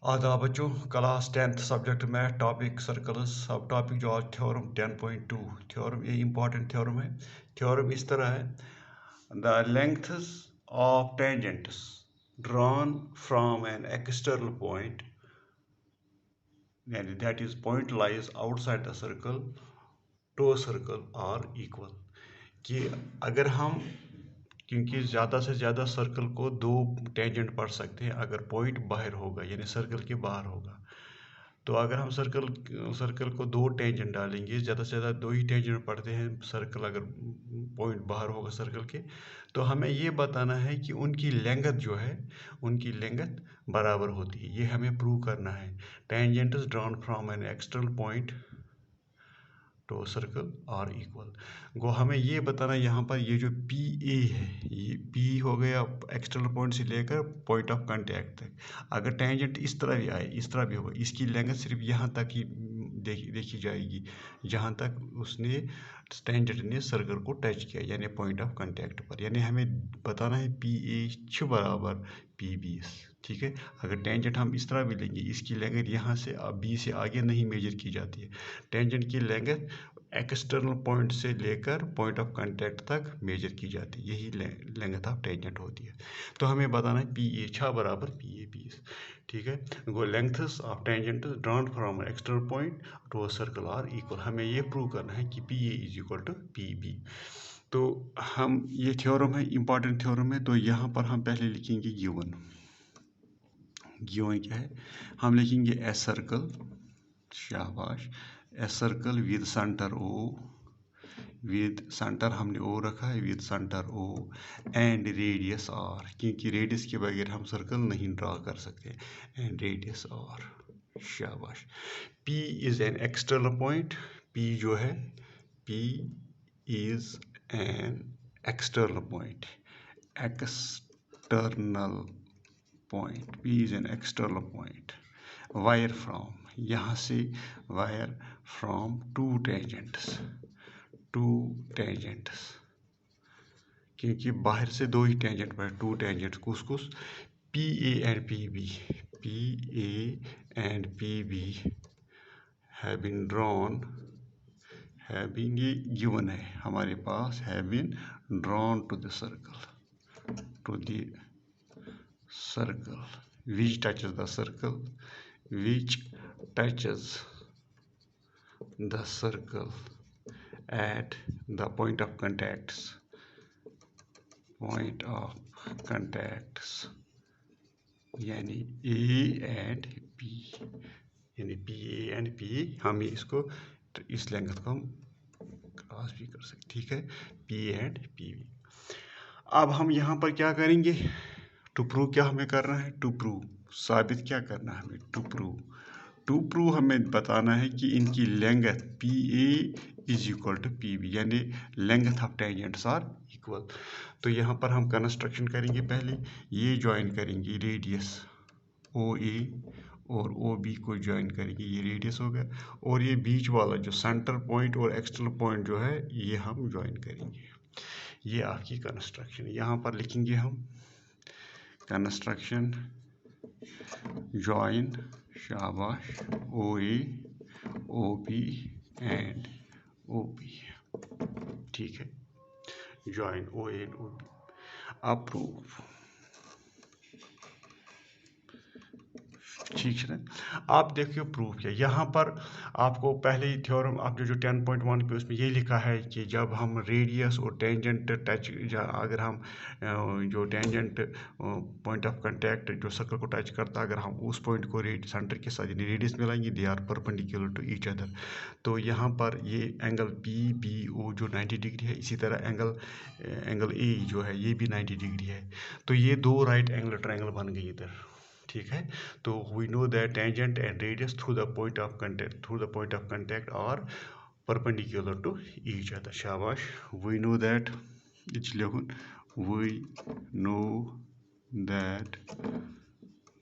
आदाब बच्चों, class 10th subject math topic circles. सब टॉपिक जो आज थ्योरम 10.2 थ्योरम, ये इंपॉर्टेंट थ्योरम है। थ्योरम इस तरह है: the lengths of tangents drawn from an external point, यानी that is point lies outside the circle to a circle are equal. कि अगर हम, क्योंकि ज़्यादा से ज़्यादा सर्कल को दो टेंजेंट पढ़ सकते हैं अगर पॉइंट बाहर होगा, यानी सर्कल के बाहर होगा। तो अगर हम सर्कल को दो टेंजेंट डालेंगे, ज़्यादा से ज़्यादा दो ही टेंजेंट पढ़ते हैं सर्कल, अगर पॉइंट बाहर होगा सर्कल के, तो हमें ये बताना है कि उनकी लेंथ जो है, उनकी लेंथ बराबर होती है। ये हमें प्रूव करना है। Tangents drawn from an external point to circle are equal. गो हमें ये बताना, यहाँ पर ये जो पी ए है, ये पी हो गया एक्सटर्नल पॉइंट से लेकर पॉइंट ऑफ कांटेक्ट तक। अगर टेंजेंट इस तरह भी आए, इस तरह भी होगा, इसकी लेंथ सिर्फ यहाँ तक ही देखी जाएगी, जहाँ तक उसने टेंजेंट ने सर्कल को टच किया, यानी पॉइंट ऑफ कांटेक्ट पर। यानी हमें बताना है पी ए बराबर पी बी। ठीक है। अगर टेंजेंट हम इस तरह भी लेंगे, इसकी लेंथ यहाँ से बी से आगे नहीं मेजर की जाती है। टेंजेंट की लेंथ एक्सटर्नल पॉइंट से लेकर पॉइंट ऑफ कांटेक्ट तक मेजर की जाती है, यही लेंथ ऑफ टेंजेंट होती है। तो हमें बताना है पी ए बराबर पी ए बी। ठीक है। गो lengths of tangent drawn from external point to a circle are equal. हमें ये प्रूव करना है कि P A is equal to P B. तो हम, ये थ्योरम है, इंपॉर्टेंट थ्योरम है। तो यहाँ पर हम पहले लिखेंगे गिवन क्या है, हम लिखेंगे ए सर्कल, शाबाश, a circle with centre O, with centre हमने ओ रखा है, with centre O and radius R, क्योंकि रेडियस के बगैर हम सर्कल नहीं ड्रा कर सकते, एंड रेडियस आर। शाबाश। P is an external point, P जो है, P is an external point, external point, P is an external point. Wire from, यहाँ से wire from two tangents, क्योंकि बाहर से दो ही टेंजेंट पर, टू टेंजेंट, कुछ P A and P B, P A and P B have been drawn, have been, ये गिवन है हमारे पास, have been drawn to the circle which touches the circle, which touches the circle at the point of contacts, यानी A and P, यानी P A and P, हम इसको, इस length को हम क्रॉस भी कर सकते। ठीक है, P and P B। अब हम यहाँ पर क्या करेंगे, टू प्रूव क्या हमें करना है, टू प्रूव, साबित क्या करना है हमें, टू प्रूव हमें बताना है कि इनकी length P A is equal to P B, यानी length of tangents are equal. तो यहाँ पर हम कंस्ट्रक्शन करेंगे। पहले ये ज्वाइन करेंगे रेडियस ओ ए और ओ बी को ज्वाइन करेंगे, ये रेडियस हो गया, और ये बीच वाला जो सेंटर पॉइंट और एक्सटर्नल पॉइंट जो है, ये हम ज्वाइन करेंगे। ये आपकी कंस्ट्रक्शन, यहाँ पर लिखेंगे हम कंस्ट्रक्शन जॉइन, शाबाश, O A, O B and O B. ठीक है, join O A and O B. Approve. ठीक है ना। आप देखिए प्रूफ किया यहाँ पर आपको पहले ही थ्योरम, आप जो 10.1 पे उसमें ये लिखा है कि जब हम रेडियस और टेंजेंट टच, अगर हम जो टेंजेंट पॉइंट ऑफ कांटेक्ट जो सर्कल को टच करता है, अगर हम उस पॉइंट को सेंटर के साथ रेडियस मिलाएंगे, they are perpendicular to each other. तो यहाँ पर ये एंगल पी बी ओ जो 90 डिग्री है, इसी तरह एंगल ए जो है, ये भी 90 डिग्री है। तो ये दो राइट एंगल ट्रायंगल बन गई इधर। ठीक है। तो we know that tangent and radius through the point of contact are perpendicular to each other. शाबाश। We know that, we know that,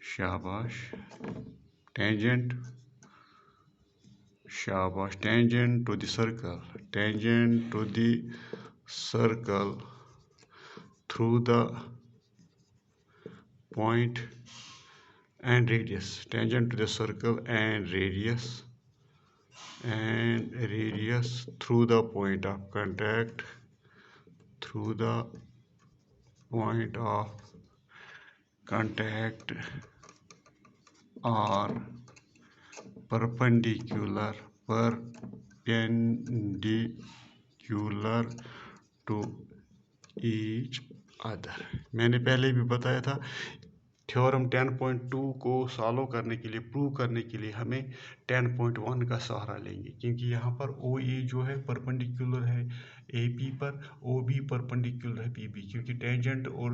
शाबाश, टेंजेंट, शाबाश, tangent to the circle through the point and radius, tangent to the circle and radius through the point of contact, are perpendicular to each other। मैंने पहले भी बताया था theorem 10.2 को solve करने के लिए, प्रूव करने के लिए हमें 10.1 का सहारा लेंगे, क्योंकि यहाँ पर ओ ए जो है परपेंडिकुलर है ए पी पर, ओ बी परपेंडिकुलर है पी बी, क्योंकि टेंजेंट और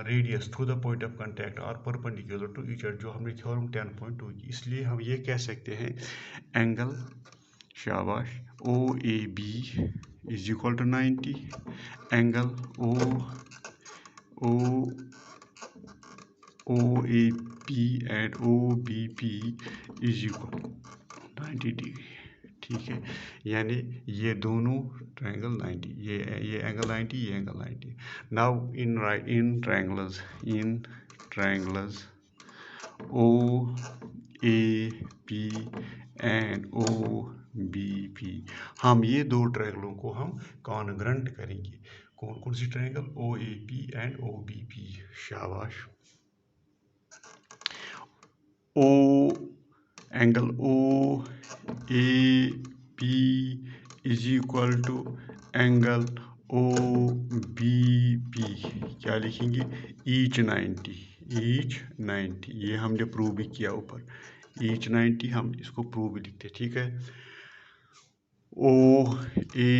radius through the point of contact are perpendicular to each other, जो हमने थ्योरम 10.2 की। इसलिए हम ये कह सकते हैं एंगल, शाबाश, O A B is equal to 90, angle OAP and OBP is equal 90 degree, ठीक है। यानी ये दोनों ट्रायंगल 90, ये एंगल 90, ये angle 90। Now in triangles OAP and OBP, हम ये दो ट्रायंगलों को हम कॉन्ग्रुएंट करेंगे। कौन कौन सी ट्रायंगल? OAP एंड OBP, शाबाश। Angle OAP is equal to angle OBP, क्या लिखेंगे? ईच 90, ये हमने प्रूव भी किया ऊपर, ईच 90 हम इसको प्रूव भी लिखते, ठीक है। OA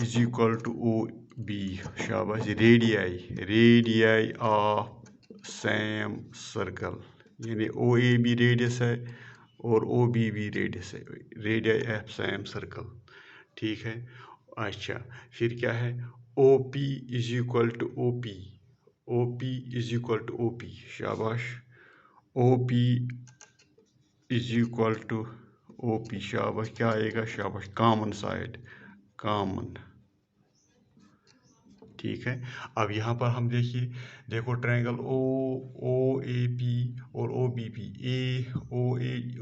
is equal to OB, शाबाश। रेडियाई ऑफ सेम सर्कल, यानी OAB रेडियस है और OB भी रेडियस है, रेडियाई ऑफ सेम सर्कल, ठीक है। अच्छा, फिर क्या है? OP is equal to OP is equal to OP, शाबाश। OP is equal to OP, शाबाश। क्या आएगा? शाबाश, कॉमन साइड, कॉमन, ठीक है। अब यहाँ पर हम देखो ट्रायंगल OAP और OBP,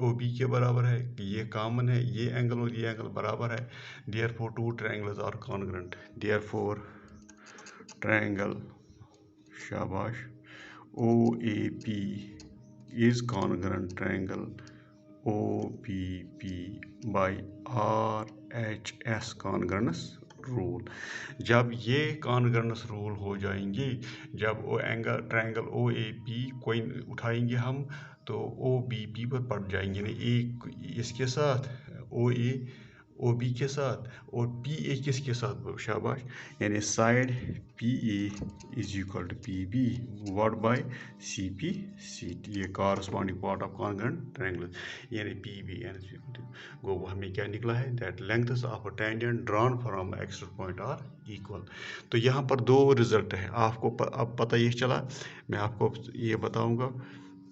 OB के बराबर है, ये कॉमन है, ये एंगल और ये एंगल बराबर है, therefore two triangles are congruent, therefore triangle, शाबाश, OAP is congruent triangle OBP by RHS congruence rule. जब ये कॉन्ग्रुएंस रूल हो जाएंगे, जब वो ट्रायंगल OAP कोई उठाएंगे हम, तो OBP पर पड़ जाएंगे, एक इसके साथ OB के साथ और PA किसके साथ? शाबाश, यानी side PA is equal to PB divide by CP CT, ये corresponding part of congruent triangle, यानी PB गो हमें क्या निकला है? That lengths of a tangent drawn from axis point are equal. तो यहाँ पर दो रिजल्ट है, आपको अब पता ये चला। मैं आपको ये बताऊंगा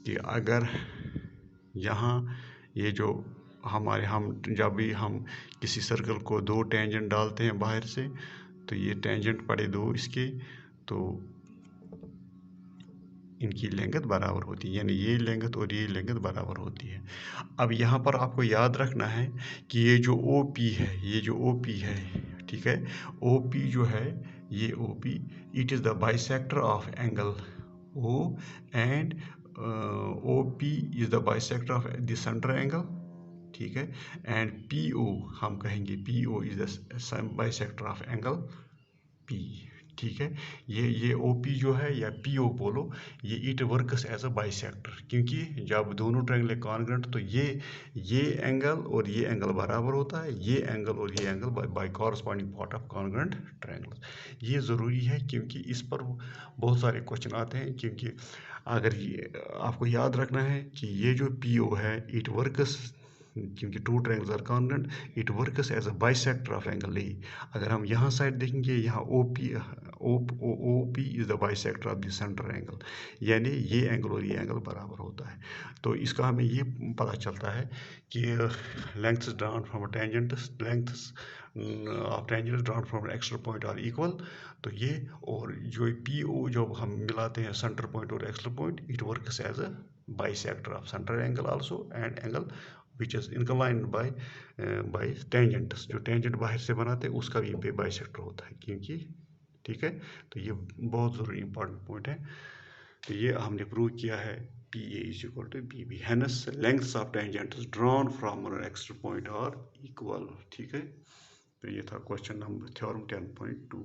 कि अगर यहाँ ये जो हम जब भी हम किसी सर्कल को दो टेंजेंट डालते हैं बाहर से, तो ये टेंजेंट पड़े दो इसके, तो इनकी लेंथ बराबर होती है, यानी ये लेंथ और ये लेंथ बराबर होती है। अब यहाँ पर आपको याद रखना है कि ये जो OP है, ठीक है, OP जो है, ये OP it is the bisector of angle O and OP is the bisector of the centre angle, ठीक है। एंड PO हम कहेंगे PO is the bisector of angle P, ठीक है। ये OP जो है या PO बोलो, ये it works as a bisector, क्योंकि जब दोनों ट्रायंगल कॉन्ग्रुएंट, तो ये एंगल और ये एंगल बराबर होता है, ये एंगल और ये angle by corresponding part of congruent triangle. ये ज़रूरी है क्योंकि इस पर बहुत सारे क्वेश्चन आते हैं, क्योंकि अगर ये आपको याद रखना है कि ये जो PO है इट वर्क्स, क्योंकि two triangles are congruent, it works as a bisector of angle A. अगर हम यहाँ साइड देखेंगे, यहाँ OP is the bisector of the centre angle, यानी ये एंगल और ये एंगल बराबर होता है। तो इसका हमें ये पता चलता है कि lengths drawn from lengths of tangents drawn from extra point are equal. तो ये और जो PO जब हम मिलाते हैं सेंटर पॉइंट और extra point, it works as a bisector of central angle also and angle which is inclined by tangents. जो tangent बाहर से बनाते हैं उसका भी पे bisector होता है, क्योंकि ठीक है। तो ये बहुत ज़रूरी इंपॉर्टेंट पॉइंट है। तो ये हमने प्रूव किया है PA is equal to BB, hence lengths of tangents drawn from an extra point are equal। ठीक है, तो ये था क्वेश्चन नंबर थ्योरम 10.2।